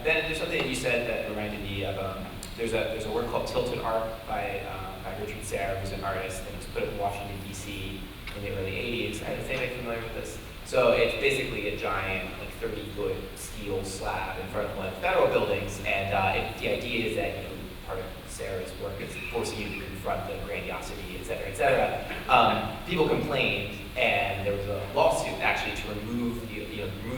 then there's something that you said that reminded me of, there's a work called Tilted Art by Richard Serre, who's an artist, and it was put up in Washington, D.C. in the early 80s. Is anybody familiar with this? So it's basically a giant, like 30-foot steel slab in front of one of the federal buildings, and the idea is that, part of Serre's work is forcing you to confront the grandiosity, et cetera, et cetera. People complained, and there was a lawsuit actually to remove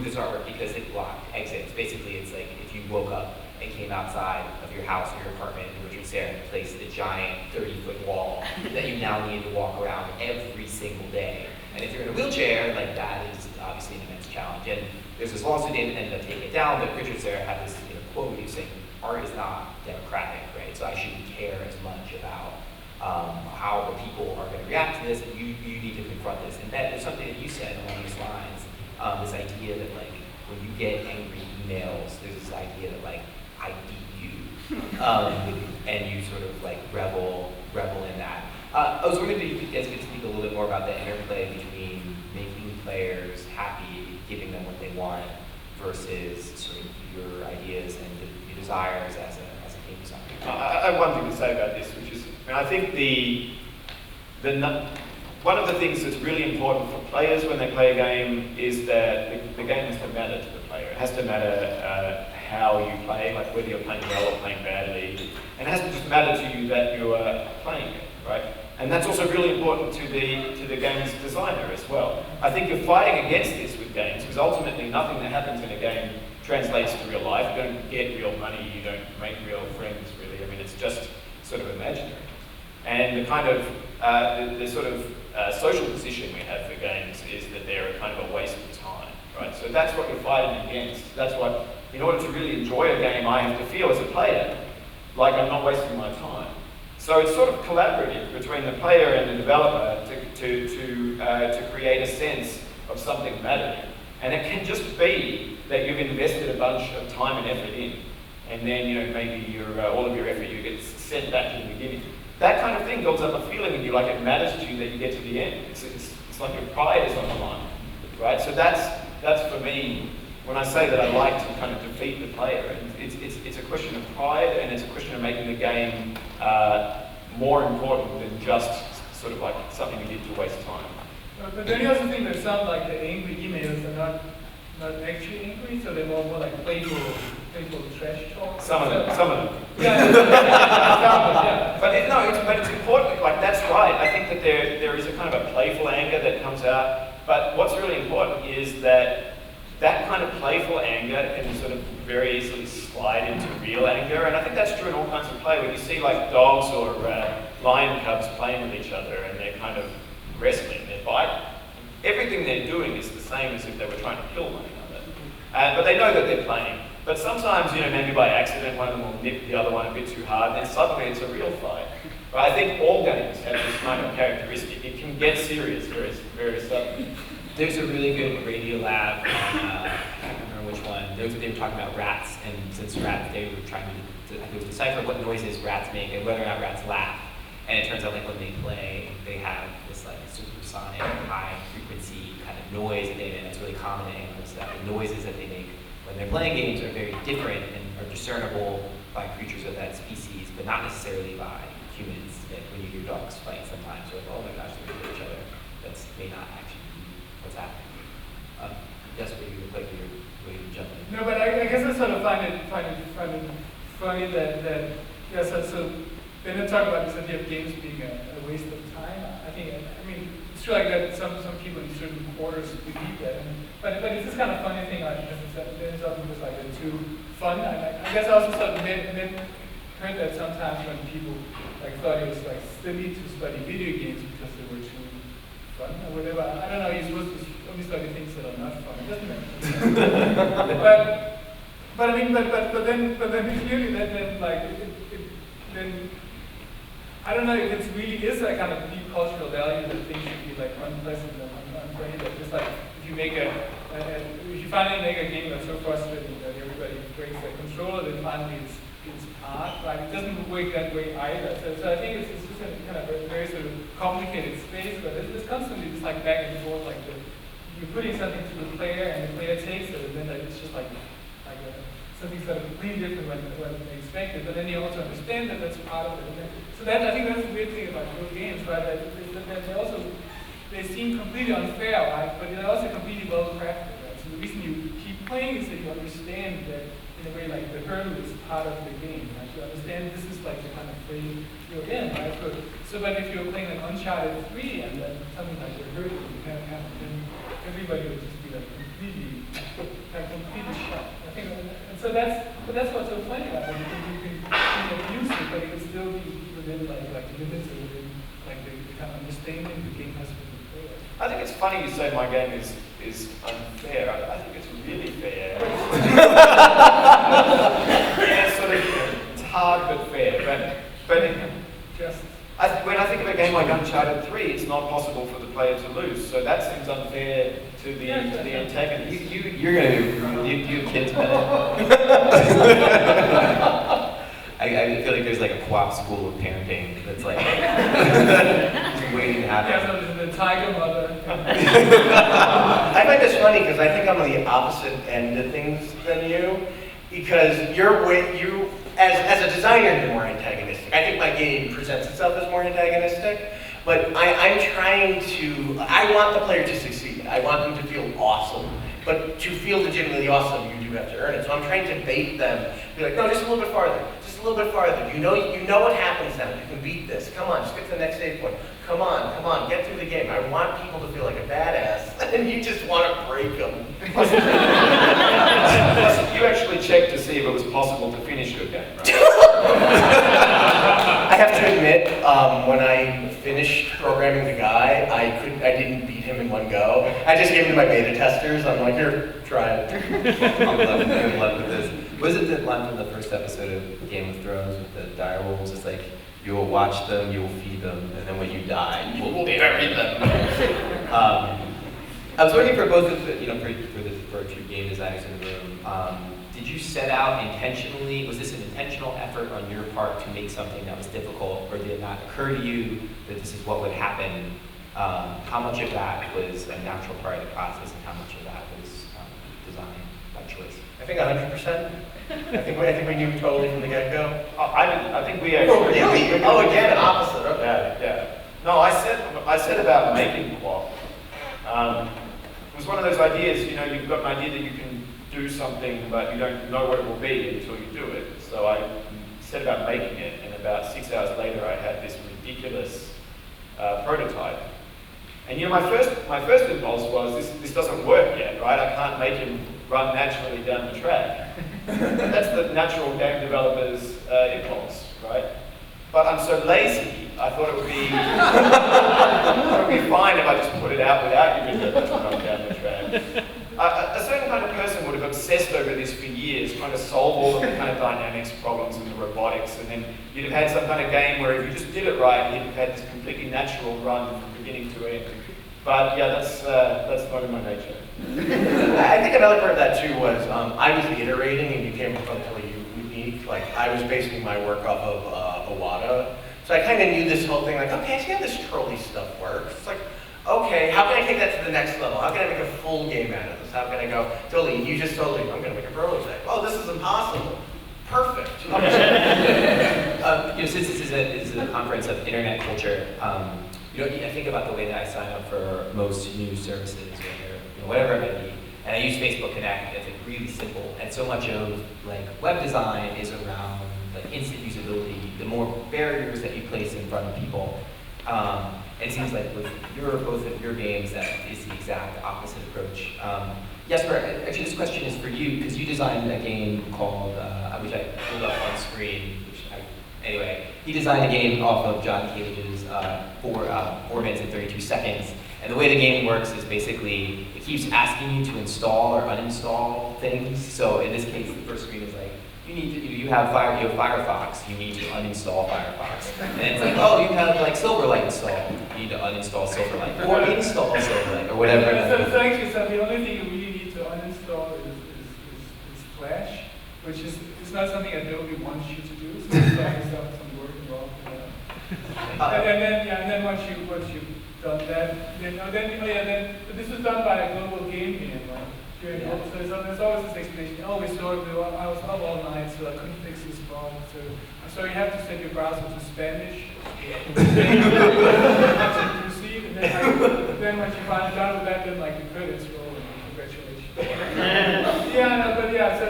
this artwork because it blocked exits. Basically, it's like if you woke up and came outside of your house or your apartment, and Richard Serre placed a giant 30-foot wall that you now need to walk around every single day. And if you're in a wheelchair, like that is obviously an immense challenge. And there's this lawsuit, they ended up taking it down, but Richard Serre had this quote saying, art is not democratic, right? So I shouldn't care as much about how the people are going to react to this, and you need to confront this. And that is something that you said along these lines, this idea that like, when you get angry emails, there's this idea that like, I beat you, and you sort of like revel in that. I was wondering if you guys could speak a little bit more about the interplay between making players happy, giving them what they want, versus sort of your ideas and your desires as a game designer. I have one thing to say about this, which is, I think one of the things that's really important for players when they play a game is that the game has to matter to the player. It has to matter how you play, like whether you're playing well or playing badly. And it has to just matter to you that you are playing it, right? And that's also really important to the game's designer as well. I think you're fighting against this with games, because ultimately nothing that happens in a game translates to real life. You don't get real money, you don't make real friends, really. I mean, it's just sort of imaginary. And the kind of, the sort of social position we have for games is that they're kind of a waste of time, right? So that's what you're fighting against. That's what, in order to really enjoy a game, I have to feel as a player like I'm not wasting my time. So it's sort of collaborative between the player and the developer to create a sense of something mattering. And it can just be that you've invested a bunch of time and effort in, and then maybe all of your effort you get sent back to the beginning. That kind of thing builds up a feeling in you, like it matters to you that you get to the end. It's like your pride is on the line, right? So that's for me. When I say that I like to kind of defeat the player, it's a question of pride, and it's a question of making the game more important than just sort of like something you did to waste time. But then you also think that some like the angry emails are not actually angry, so they're more like playful trash talk. Some of them. Yeah. But it's important. Like that's right. I think that there is a kind of a playful anger that comes out. But what's really important is that kind of playful anger can sort of very easily slide into real anger, and I think that's true in all kinds of play. When you see like dogs or lion cubs playing with each other and they're kind of wrestling, they're fighting, everything they're doing is the same as if they were trying to kill one another. But they know that they're playing. But sometimes, maybe by accident, one of them will nip the other one a bit too hard, and then suddenly it's a real fight. But I think all games have this kind of characteristic. It can get serious very, very suddenly. There's a really good Radio Lab on, I can't remember which one. They were talking about rats, and since rats, they were trying to decipher what noises rats make and whether or not rats laugh. And it turns out like when they play, they have this like supersonic, high frequency kind of noise that and it's really common in animals, that the noises that they make when they're playing games are very different and are discernible by creatures of that species, but not necessarily by humans. That when you hear dogs fight sometimes, you're like, oh my gosh, they're hitting each other. That may not actually what's happening. Jesper, you look like you're ready to jump in. No, but I guess I sort of find it funny that so Bennett talked about this idea of games being a waste of time. I mean, it's true like that some people in certain quarters believe that. But it's this kind of funny thing, like, Bennett's often just like too fun. I guess I also sort of heard that sometimes when people like thought it was like silly to study video games because they were too fun or whatever. I don't know, you're supposed to only study things that are not fun. It doesn't make sense. but I mean, but then clearly then I don't know if it really is a kind of deep cultural value that things should be like unpleasant and unfunny. That just like if you finally make a game that's so frustrating that everybody breaks their controller, then finally it's art. Like it doesn't work that way either. So I think it's just a kind of a very sort of complicated space, but it's constantly just like back and forth, you're putting something to the player and the player takes it, and then it's just like so something sort of completely different than what they expected, but then you also understand that that's part of it. So that, I think that's the weird thing about your games, right? That they seem completely unfair, right? But they're also completely well crafted, right? So the reason you keep playing is that you understand that in a way like the hurdle is part of the game, right? You understand this is like the kind of frame you're in, right? So but if you're playing like Uncharted 3 and then something like the hurdle, you kind of then everybody would just be like completely shocked. I think, and so that's what's so funny about it, because you can abuse it, but it can still be within like the limits or within like the kind of understanding the game has been played. I think it's funny you say my game is unfair. I think it's really fair. It's sort of, it's hard but fair. But when I think of a game like Uncharted 3, it's not possible for the player to lose. So that seems unfair to the antagonist. You're gonna you have kids, Bennett. I feel like there's like a QWOP school of parenting that's like just waiting to happen. Yeah, so the tiger mother. I find this funny because I think I'm on the opposite end of things than you, because as a designer, you're more antagonistic. I think my game presents itself as more antagonistic, but I want the player to succeed. I want them to feel awesome. But to feel legitimately awesome, you do have to earn it. So I'm trying to bait them, be like, no, just a little bit farther. Just a little bit farther. You know what happens now. You can beat this. Come on, just get to the next save point. Come on, get through the game. I want people to feel like a badass, and you just want to break them. Plus, you actually checked to see if it was possible to finish your game, right? I have to admit, when I finished programming the guy, I didn't beat him in one go. I just gave him to my beta testers. I'm like, here, try it. I'm in love with this. Was it that line from the first episode of Game of Thrones with the dire wolves? It's like, you will watch them, you will feed them, and then when you die, you will bury them. I was wondering for both of the, for two game designers in the room, did you set out intentionally, was this an intentional effort on your part to make something that was difficult, or did it not occur to you that this is what would happen? How much of that was a natural part of the process, and how much of that was design by choice? I think 100%. I think we knew totally from the get-go. I think we actually... Oh, really? Oh, again, opposite. Okay. Yeah. No, I said about making QWOP. It was one of those ideas, you've got an idea that you can do something, but you don't know what it will be until you do it. So I set about making it, and about 6 hours later, I had this ridiculous prototype. And my first impulse was, this doesn't work yet, right? I can't make him run naturally down the track. That's the natural game developer's impulse, right? But I'm so lazy, I thought it would be fine if I just put it out without you to run down the track. A certain kind of person would have obsessed over this for years, trying to solve all of the kind of dynamics problems and the robotics, and then you'd have had some kind of game where if you just did it right, you'd have had this completely natural run from beginning to end. But yeah, that's not in my nature. I think another part of that too was I was iterating and became relatively unique. Like I was basing my work off of Iwata. So I kind of knew this whole thing, like, okay, I see how this trolley stuff works. It's like, okay, how can I take that to the next level? How can I make a full game out of this? How can I go, totally, I'm going to make a prototype. Oh, this is impossible. Perfect. Since this is a conference of internet culture, I think about the way that I sign up for most new services, whatever it may be, and I use Facebook Connect. It's like really simple, and so much of like web design is around like instant usability. The more barriers that you place in front of people, it seems like with both of your games that is the exact opposite approach. Jesper, actually this question is for you because you designed a game called, which I pulled up on screen. Anyway, he designed a game off of John Cage's 4 minutes and 32 seconds. And the way the game works is basically, it keeps asking you to install or uninstall things. So in this case, the first screen is like, you have Firefox, you need to uninstall Firefox. And it's like, oh, you have like Silverlight installed, you need to uninstall Silverlight, or install Silverlight, or whatever. So actually, the only thing you really need to uninstall is Flash, which is not something Adobe wants you to do. So it's like some work involved. And then once you've done that, then this was done by a global game jam, right? Yeah. So there's always this explanation. Oh, I was up all night, so I couldn't fix this bug. So you have to set your browser to Spanish. Proceed, and then once you finally done with that, then like the credits roll and congratulations.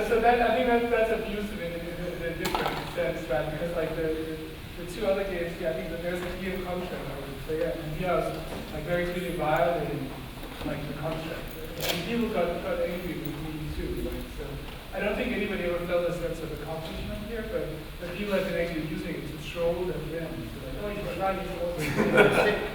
So that I think that's abusive in a different sense, right? Because like the two other games, I think that there's a clear contract. So and here I was like very clearly violating like the contract. And people got angry with me too. Like, so I don't think anybody ever felt a sense of accomplishment here, but people have been actually using it to troll their friends. So like, oh, you forgot you also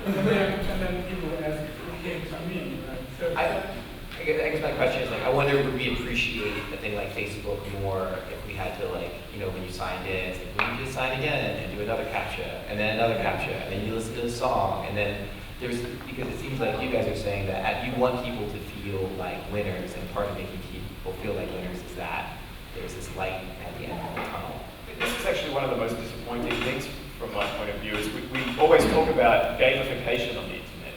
and then people ask, it came to me, right? So I guess my question is like, I wonder would we appreciate a thing like Facebook more if we had to like, when you signed in, it's like, well, you just sign again and do another CAPTCHA, and then another CAPTCHA, and then you listen to the song, and then because it seems like you guys are saying that you want people to feel like winners, and part of making people feel like winners is that there's this light at the end of the tunnel. This is actually one of the most disappointing things from my point of view, is we always talk about gamification on the internet.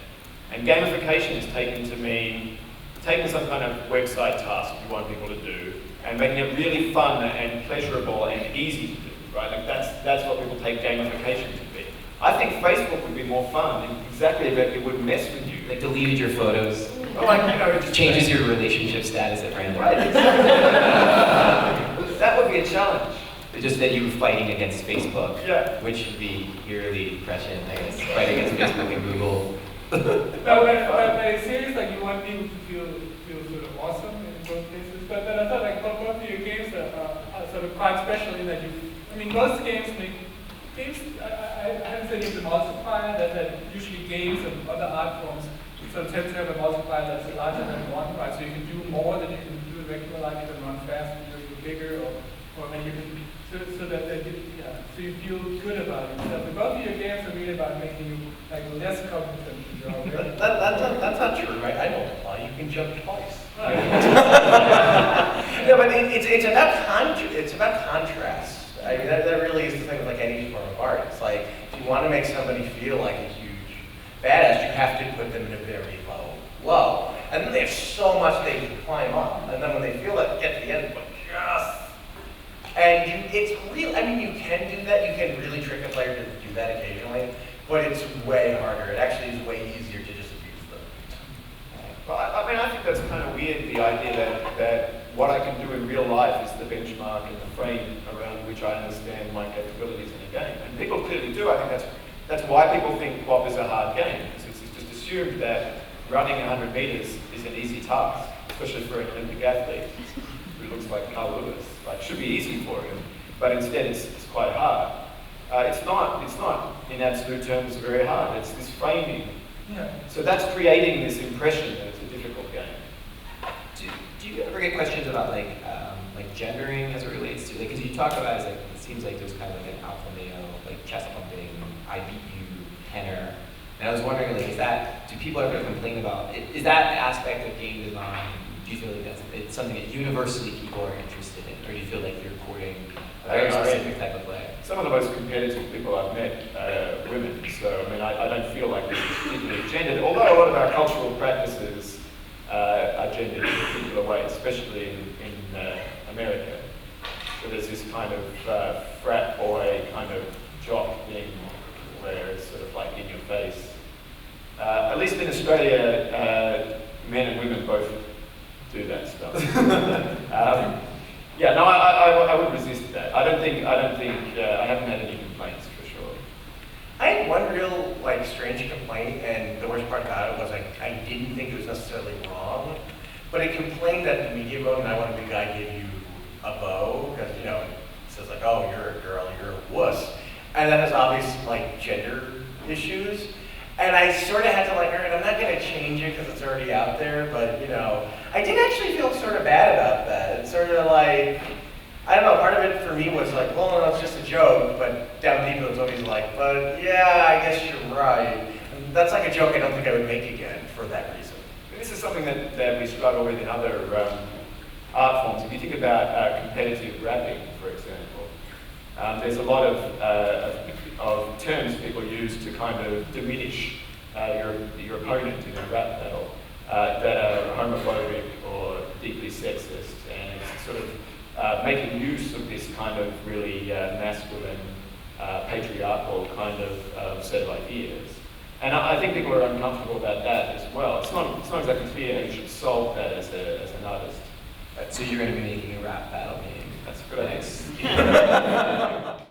And gamification is taken to mean taking some kind of website task you want people to do and making it really fun and pleasurable and easy to do, right? Like that's what people take gamification to be. I think Facebook would be more fun, exactly, but it would mess with you. Like deleted your photos. Well, like, it just changes your relationship status at random. Right, exactly. That would be a challenge. Just that you were fighting against Facebook, which would be your early impression, I guess, fighting against Facebook and Google. But it's serious, like you want people to feel sort of awesome in both cases. But I thought like both of your games are sort of quite special in that most games I haven't said it's a multiplier that usually games and other art forms sort of tend to have a multiplier that's larger than one, right? So you can do more than you can do in regular life, you can run faster, you're bigger, or when you can so you feel good about it. So both of your games are really about making you like less competent to draw. That's not true, right? I multiply. You can jump twice. Right. No, but it's about contrast. I mean, that really is the thing with like any form of art. It's like if you want to make somebody feel like a huge badass, you have to put them in a very low, and then they have so much they can climb up, and then when they feel it, get to the end, it's real. I mean, you can do that. You can really trick a player to do that occasionally, but it's way harder. It actually is way easier to just abuse them. Well, I think that's kind of weird, the idea that what I can do in real life is the benchmark and the frame around which I understand my capabilities in a game. And people clearly do. I think that's why people think QWOP is a hard game. Because it's just assumed that running 100 meters is an easy task, especially for an Olympic athlete who looks like Carl Lewis. Like, it should be easy for him, but instead it's quite hard. It's not in absolute terms very hard. It's this framing. Yeah. So that's creating this impression that it's a difficult game. Do you ever get questions about like gendering as it relates to because you talk about it seems like there's kind of like an alpha male like chest pumping, I beat you tenor, and I was wondering like do people ever complain about it? Is that an aspect of game design? Do you feel like it's something that universally people are interested in, or do you feel like you're courting a very specific type of play? Some of the most competitive people I've met are women, so I mean I don't feel like this is particularly gendered, although a lot of our cultural practices are gendered in a particular way, especially in America. So there's this kind of frat boy kind of jock thing where it's sort of like in your face. At least in Australia, men and women both do that stuff. I would resist that. I haven't had any complaints for sure. I had one real strange complaint, and the worst part about it was I didn't think it was necessarily wrong, but it complained that the media mode, and I want a big guy give you a bow, because it says like, oh, you're a girl, you're a wuss, and that has obvious gender issues. And I sort of had to all right, I'm not going to change it because it's already out there, but I did actually feel sort of bad about that. It's sort of I don't know, part of it for me was well, no, it's just a joke, but down deep it was always but yeah, I guess you're right. And that's a joke I don't think I would make again for that reason. This is something that we struggle with in other art forms. If you think about competitive rapping, for example, there's a lot of terms people use to kind of diminish your opponent in a rap battle that are homophobic or deeply sexist, and it's sort of making use of this kind of really masculine, patriarchal kind of set of ideas. And I think people are uncomfortable about that as well. It's not exactly clear how you should solve that as an artist. So you're going to be making a rap battle game. That's a good idea. Nice.